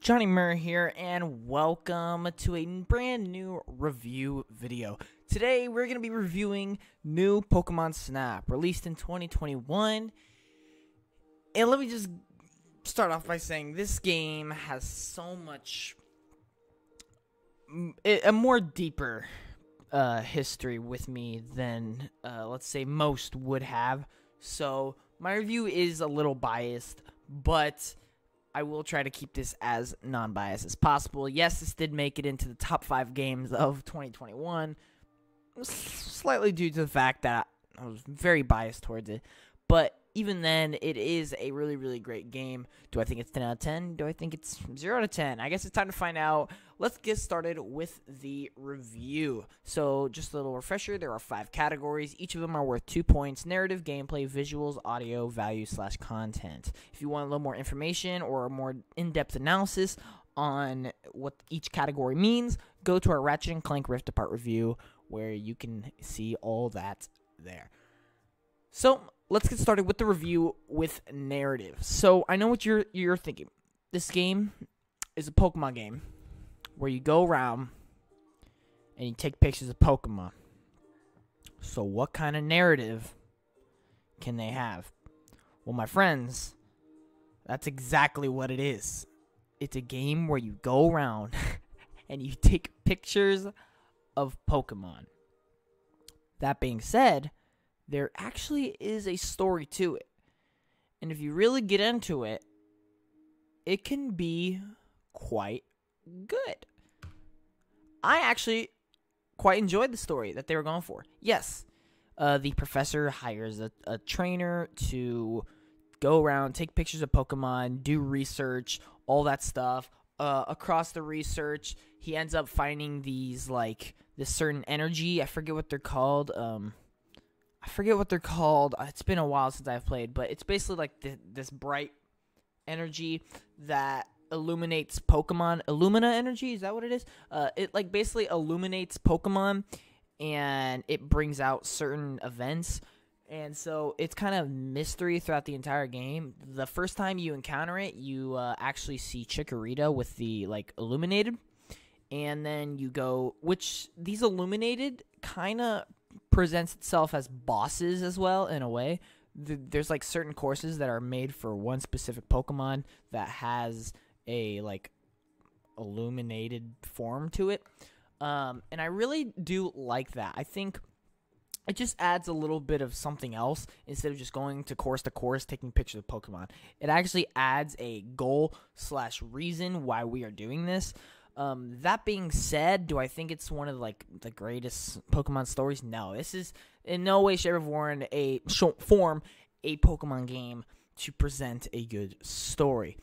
Johnny Murray here, and welcome to a brand new review video. Today, we're going to be reviewing new Pokemon Snap, released in 2021. And let me just start off by saying this game has so much, a more deeper history with me than, let's say, most would have. So, my review is a little biased, but I will try to keep this as non-biased as possible. Yes, this did make it into the top 5 games of 2021, slightly due to the fact that I was very biased towards it. But even then, it is a really, really great game. Do I think it's 10 out of 10? Do I think it's 0 out of 10? I guess it's time to find out. Let's get started with the review. So, just a little refresher, there are 5 categories. Each of them are worth 2 points: narrative, gameplay, visuals, audio, value/content. If you want a little more information or a more in-depth analysis on what each category means, go to our Ratchet & Clank Rift Apart review, where you can see all that there. So, let's get started with the review with narrative. So, I know what you're thinking. This game is a Pokemon game where you go around and you take pictures of Pokemon. So, what kind of narrative can they have? Well, my friends, that's exactly what it is. It's a game where you go around and you take pictures of Pokemon. That being said, there actually is a story to it. And if you really get into it, it can be quite good. I actually quite enjoyed the story that they were going for. Yes, the professor hires a trainer to go around, take pictures of Pokemon, do research, all that stuff. Across the research, he ends up finding these, this certain energy. I forget what they're called. It's been a while since I've played, but it's basically like this bright energy that illuminates Pokemon. Illumina energy, is that what it is? It basically illuminates Pokemon, and it brings out certain events. And so it's kind of mystery throughout the entire game. The first time you encounter it, you actually see Chikorita with the illuminated, and then you go, which these illuminated kind of presents itself as bosses as well, in a way. There's certain courses that are made for one specific Pokemon that has a illuminated form to it, and I really do like that. I think it just adds a little bit of something else instead of just going to course taking pictures of Pokemon. It actually adds a goal/reason why we are doing this. That being said, do I think it's one of the greatest Pokemon stories? No, this is in no way, shape, or form a Pokemon game to present a good story.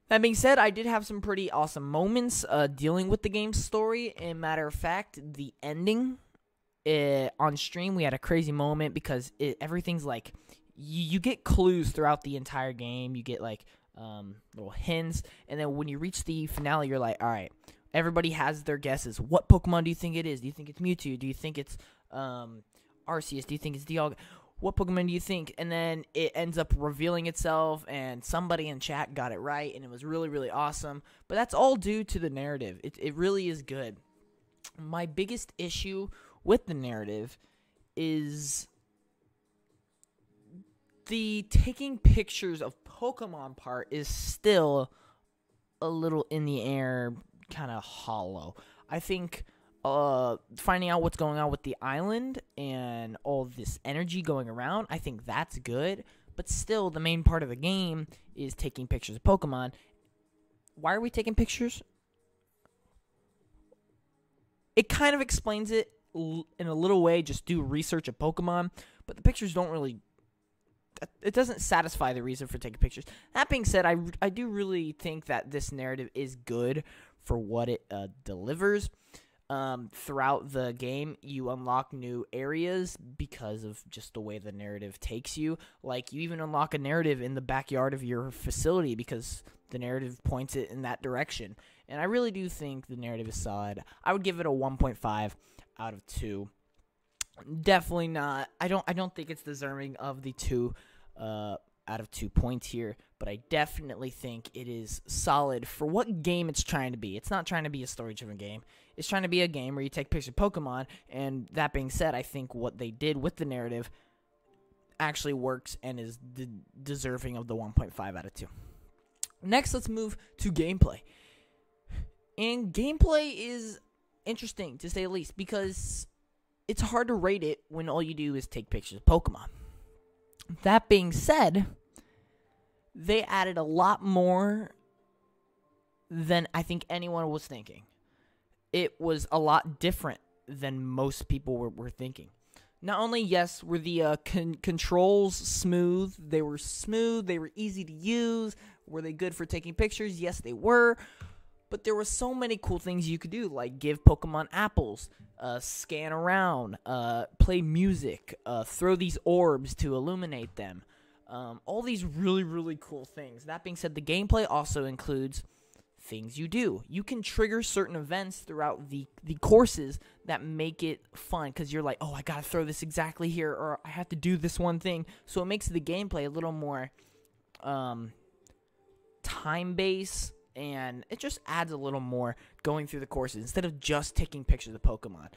That being said, I did have some pretty awesome moments dealing with the game's story. And matter of fact, the ending on stream, we had a crazy moment because everything's you get clues throughout the entire game. You get little hints, and then when you reach the finale, you're like, all right, everybody has their guesses. What Pokemon do you think it is? Do you think it's Mewtwo? Do you think it's Arceus? Do you think it's Dialga? What Pokemon do you think? And then it ends up revealing itself, and somebody in chat got it right, and it was really, really awesome. But that's all due to the narrative. It really is good. My biggest issue with the narrative is the taking pictures of Pokemon part is still a little in the air, kind of hollow. I think finding out what's going on with the island and all this energy going around, I think that's good. But still, the main part of the game is taking pictures of Pokemon. Why are we taking pictures? It kind of explains it in a little way. Just do research of Pokemon. But the pictures don't really... It doesn't satisfy the reason for taking pictures. That being said, I do really think that this narrative is good for what it delivers. Throughout the game, you unlock new areas because of just the way the narrative takes you. You even unlock a narrative in the backyard of your facility because the narrative points it in that direction. And I really do think the narrative is solid. I would give it a 1.5 out of 2. Definitely not. I don't think it's deserving of the 2 out of 2 points here, but I definitely think it is solid for what game it's trying to be. It's not trying to be a story-driven game. It's trying to be a game where you take pictures of Pokemon, and that being said, I think what they did with the narrative actually works and is deserving of the 1.5 out of 2. Next, let's move to gameplay. And gameplay is interesting, to say the least, because it's hard to rate it when all you do is take pictures of Pokemon. That being said, they added a lot more than I think anyone was thinking. It was a lot different than most people were thinking. Not only, yes, were the controls smooth, they were easy to use. Were they good for taking pictures? Yes, they were. But there were so many cool things you could do, like give Pokemon apples, scan around, play music, throw these orbs to illuminate them. All these really, really cool things. That being said, the gameplay also includes things you do. You can trigger certain events throughout the courses that make it fun, because you're like, oh, I gotta throw this exactly here, or I have to do this one thing. So it makes the gameplay a little more time-based, and it just adds a little more going through the courses instead of just taking pictures of Pokemon.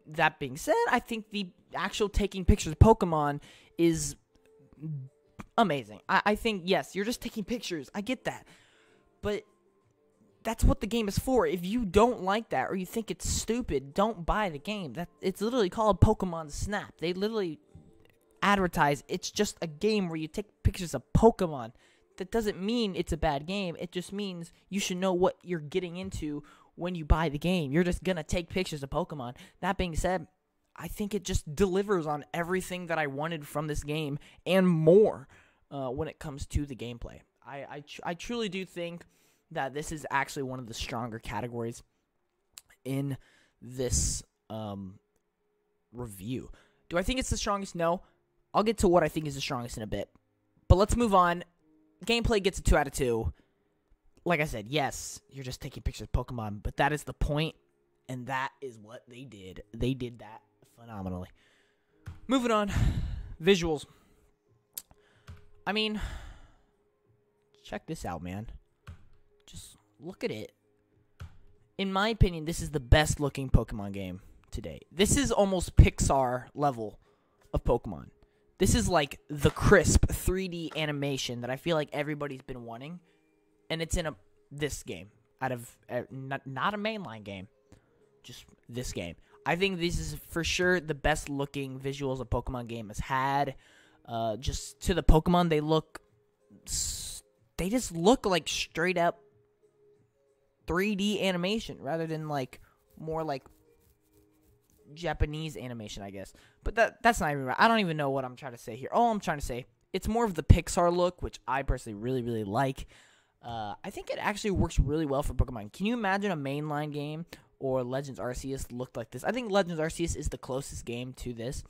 That being said, I think the actual taking pictures of Pokemon is amazing. I think, yes, you're just taking pictures. I get that. But that's what the game is for. If you don't like that or you think it's stupid, don't buy the game. It's literally called Pokemon Snap. They literally advertise it's just a game where you take pictures of Pokemon. That doesn't mean it's a bad game. It just means you should know what you're getting into when you buy the game. You're just going to take pictures of Pokemon. That being said, I think it just delivers on everything that I wanted from this game and more when it comes to the gameplay. I truly do think that this is actually one of the stronger categories in this review. Do I think it's the strongest? No. I'll get to what I think is the strongest in a bit. But let's move on. Gameplay gets a 2 out of 2. Like I said, yes, you're just taking pictures of Pokemon, but that is the point, and that is what they did. They did that phenomenally. Moving on. Visuals. I mean, check this out, man. Just look at it. In my opinion, this is the best looking Pokemon game today. This is almost Pixar level of Pokemon. This is like the crisp 3D animation that I feel like everybody's been wanting, and it's in this game out of not a mainline game, just this game. I think this is for sure the best looking visuals a Pokemon game has had. Just to the Pokemon, they just look like straight up 3D animation rather than like more like Japanese animation, I guess. But that's not even right. I don't even know what I'm trying to say here. All I'm trying to say, it's more of the Pixar look, which I personally really, really like. I think it actually works really well for Pokemon. Can you imagine a mainline game or Legends Arceus looked like this? I think Legends Arceus is the closest game to this.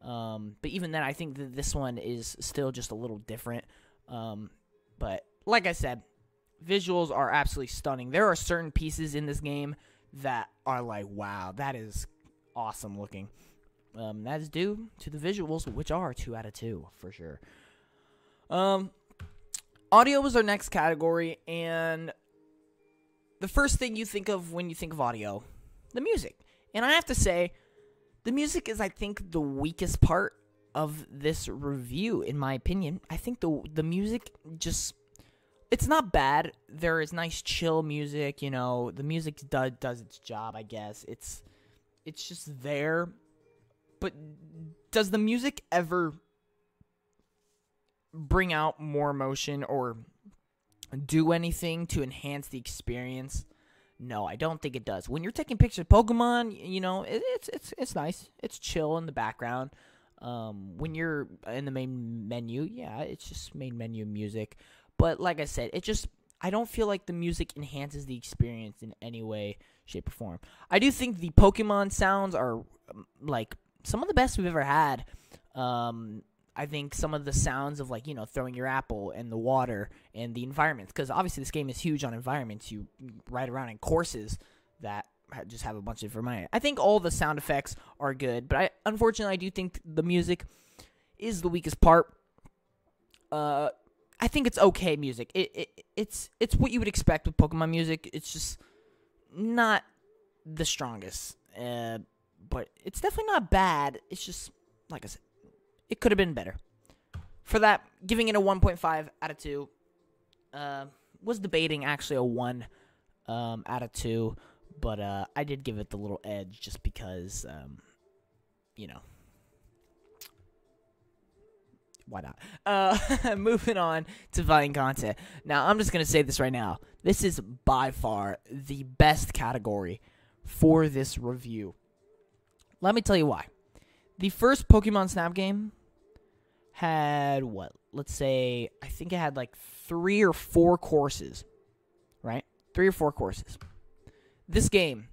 But even then, I think that this one is still just a little different. But like I said, visuals are absolutely stunning. There are certain pieces in this game that are like, wow, that is awesome looking. That is due to the visuals, which are 2 out of 2 for sure. Audio was our next category, and the first thing you think of when you think of audio, the music. And I have to say, the music is, I think, the weakest part of this review, in my opinion. I think the music just, it's not bad. There is nice chill music, you know. The music does its job, I guess. It's just there. But does the music ever bring out more emotion or do anything to enhance the experience? No, I don't think it does. When you're taking pictures of Pokemon, you know, it's nice. It's chill in the background. When you're in the main menu, yeah, it's just main menu music. But like I said, I don't feel like the music enhances the experience in any way, shape, or form. I do think the Pokemon sounds are like some of the best we've ever had. I think some of the sounds of, like, you know, throwing your apple and the water and the environments, because obviously this game is huge on environments. You ride around in courses that just have a bunch of information. I think all the sound effects are good, but unfortunately I do think the music is the weakest part. I think it's okay music. It's what you would expect with Pokemon music. It's just not the strongest. But it's definitely not bad. It's just, like I said, it could have been better. For that, giving it a 1.5 out of 2. Was debating actually a 1 out of 2. But I did give it the little edge just because, why not? Moving on to Vine content. Now, I'm just going to say this right now. This is by far the best category for this review. Let me tell you why. The first Pokemon Snap game had, let's say, I think it had like 3 or 4 courses, right? 3 or 4 courses. This game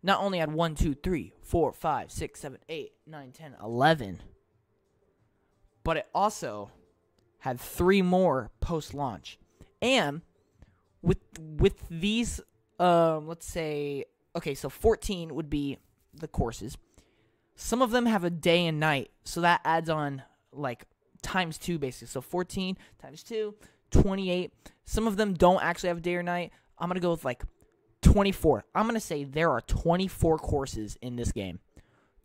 not only had 1, 2, 3, 4, 5, 6, 7, 8, 9, 10, 11, but it also had 3 more post-launch. And with these, let's say, okay, so 14 would be the courses. Some of them have a day and night, so that adds on like times 2 basically. So 14 times 2, 28. Some of them don't actually have a day or night. I'm going to go with like 24. I'm going to say there are 24 courses in this game.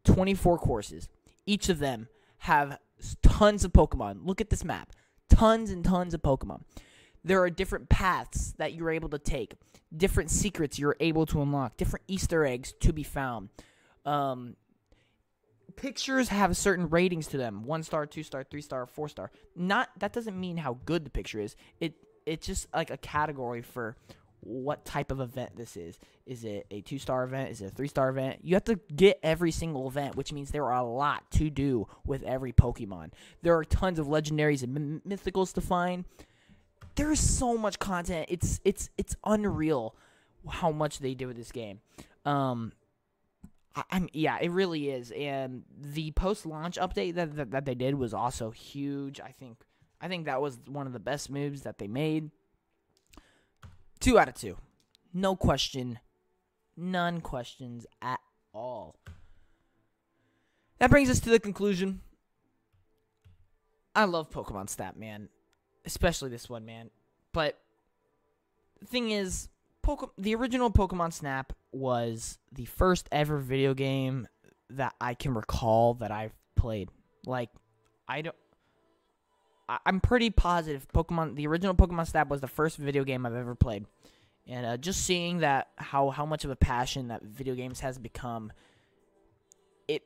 24 courses. Each of them have tons of Pokemon. Look at this map. Tons and tons of Pokemon. There are different paths that you're able to take. Different secrets you're able to unlock. Different Easter eggs to be found. Pictures have certain ratings to them. 1 star, 2 star, 3 star, 4 star. That doesn't mean how good the picture is. It's just like a category for what type of event this is. Is it a 2-star event? Is it a 3-star event? You have to get every single event, which means there are a lot to do with every Pokemon. There are tons of legendaries and mythicals to find. There is so much content. It's unreal how much they do with this game. Yeah, it really is. And the post-launch update that they did was also huge. I think that was one of the best moves that they made. 2 out of 2. No question. None questions at all. That brings us to the conclusion. I love Pokemon Snap, man. Especially this one, man. But the thing is, the original Pokemon Snap was the first ever video game that I can recall that I've played. Like, I'm pretty positive the original Pokemon Snap was the first video game I've ever played. And just seeing that how much of a passion that video games has become, it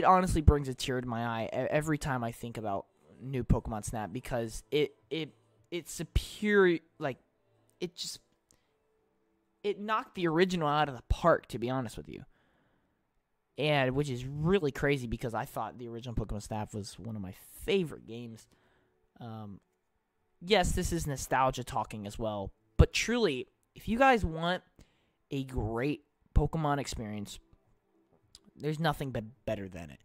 honestly brings a tear to my eye every time I think about new Pokemon Snap, because it's a pure, like, it knocked the original out of the park, to be honest with you. And which is really crazy because I thought the original Pokemon Snap was one of my favorite games. Yes, this is nostalgia talking as well, but truly, if you guys want a great Pokemon experience, there's nothing better than it.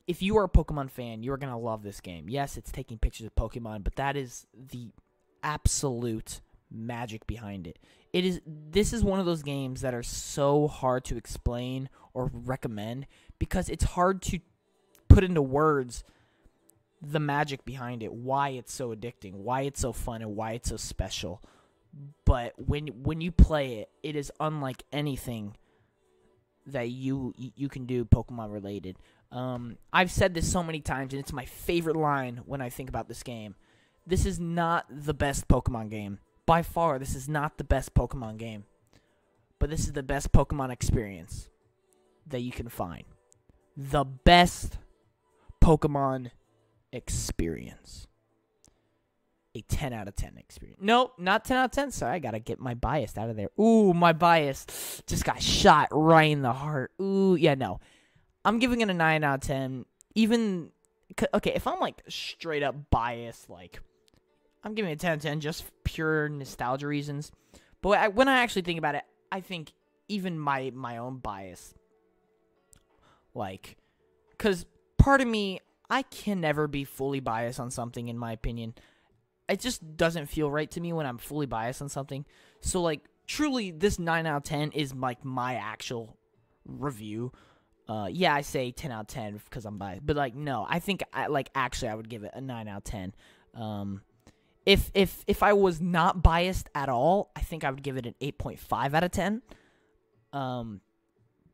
If you are a Pokemon fan, you're going to love this game. Yes, it's taking pictures of Pokemon, but that is the absolute magic behind it. This is one of those games that are so hard to explain or recommend because it's hard to put into words the magic behind it, why it's so addicting, why it's so fun, and why it's so special. But when you play it, it is unlike anything that you can do Pokemon related. I've said this so many times, and it's my favorite line when I think about this game. This is not the best Pokemon game. By far, this is not the best Pokemon game. But this is the best Pokemon experience that you can find. The best Pokemon experience. A 10 out of 10 experience. Nope, not 10 out of 10. Sorry, I gotta get my bias out of there. Ooh, my bias just got shot right in the heart. Ooh, yeah, no. I'm giving it a 9 out of 10. Even, okay, if I'm like straight up biased, like, I'm giving it a 10 out of 10 just pure nostalgia reasons. But when I actually think about it, I think even my own bias, like, because part of me, I can never be fully biased on something, in my opinion. It just doesn't feel right to me when I'm fully biased on something. So, like, truly, this 9 out of 10 is, like, my actual review. Yeah, I say 10 out of 10 because I'm biased, but like no, I think I would give it a 9 out of 10. If I was not biased at all, I think I would give it an 8.5 out of 10.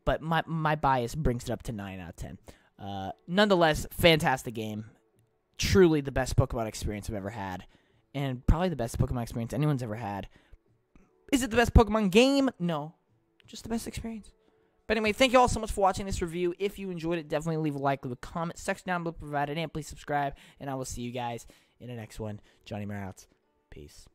But my bias brings it up to 9 out of 10. Nonetheless, fantastic game. Truly the best Pokemon experience I've ever had, and probably the best Pokemon experience anyone's ever had. Is it the best Pokemon game? No, just the best experience. But anyway, thank you all so much for watching this review. If you enjoyed it, definitely leave a like, leave a comment, section down below provided, and please subscribe. And I will see you guys in the next one. Johnny Mare out. Peace.